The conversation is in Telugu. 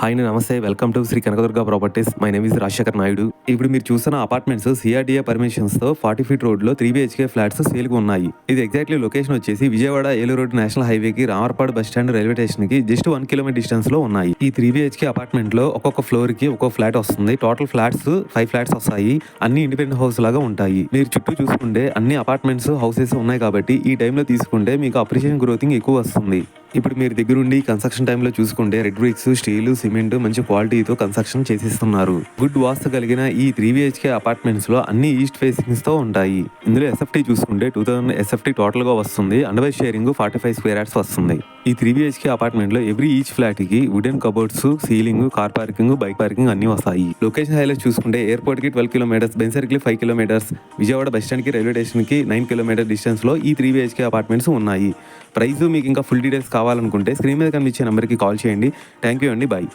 హాయ్ అండి, నమస్తే. Welcome to Sri Kanakadurga properties. My name is Rajasekhar Naidu. ఇప్పుడు మీరు చూస్తున్న అపార్ట్మెంట్స్ సిఆర్డీఏ పర్మిషన్స్తో 40 ఫీట్ రోడ్లో 3 BHK ఫ్లాట్స్ సేల్కి ఉన్నాయి. ఇది ఎగ్జాక్ట్లీ లొకేషన్ వచ్చేసి విజయవాడ ఏలూరు రోడ్ నేషనల్ హైవేకి రామర్పాడు బస్ స్టాండ్ రైల్వే స్టేషన్కి జస్ట్ 1 కిలోమీటర్ డిస్టెన్స్లో ఉన్నాయి. ఈ 3 BHK అపార్ట్మెంట్లో ఒక్కొక్క ఫ్లోర్కి ఒక్కొక్క ఫ్లాట్ వస్తుంది. టోటల్ ఫ్లాట్స్ 5 ఫ్లాట్స్ వస్తాయి. అన్ని ఇండిపెండెంట్ హౌస్ లాగా ఉంటాయి. మీరు చుట్టూ చూసుకుంటే అన్ని అపార్ట్మెంట్స్ హౌసెస్ ఉన్నాయి కాబట్టి ఈ టైంలో తీసుకుంటే మీకు అప్రిషియేషన్ గ్రోతింగ్ ఎక్కువ వస్తుంది. ఇప్పుడు మీరు దగ్గరుండి కన్స్ట్రక్షన్ టైంలో చూసుకుంటే రెడ్ బ్రిక్స్, స్టీల్, సిమెంట్ మంచి క్వాలిటీతో కన్స్ట్రక్షన్ చేసిస్తున్నారు. గుడ్ వాస్తు కలిగిన ఈ 3 BHK అపార్ట్మెంట్స్ లో అన్ని ఈస్ట్ ఫేసింగ్స్ తో ఉంటాయి. ఇందులో SFT చూసుకుంటే 2000 SFT టోటల్ గా వస్తుంది. And by sharing 45 square yards వస్తుంది. ఈ 3 BHK అపార్ట్మెంట్ లో ఎవ్రీ ఈచ్ ఫ్లాట్ కి wooden cupboards, ceiling, car parking, bike parking అన్ని వస్తాయి. లొకేషన్ హైలైట్ చూసుకుంటే ఎయిర్పోర్ట్ కి 12 kilometres, Ben circle 5 kilometres, Vijayawada bus stand కి రైల్వే స్టేషన్ కి 9 కిలోమీటర్ డిస్టెన్స్ లో ఈ 3 BHK అపార్ట్మెంట్స్ ఉన్నాయి. ప్రైస్ మీకు ఇంకా ఫుల్ డీటెయిల్స్ కావాలనుకుంటే స్క్రీన్ మీద కనిపించే నెంబర్కి కాల్ చేయండి. థ్యాంక్ యూ అండి. బాయ్.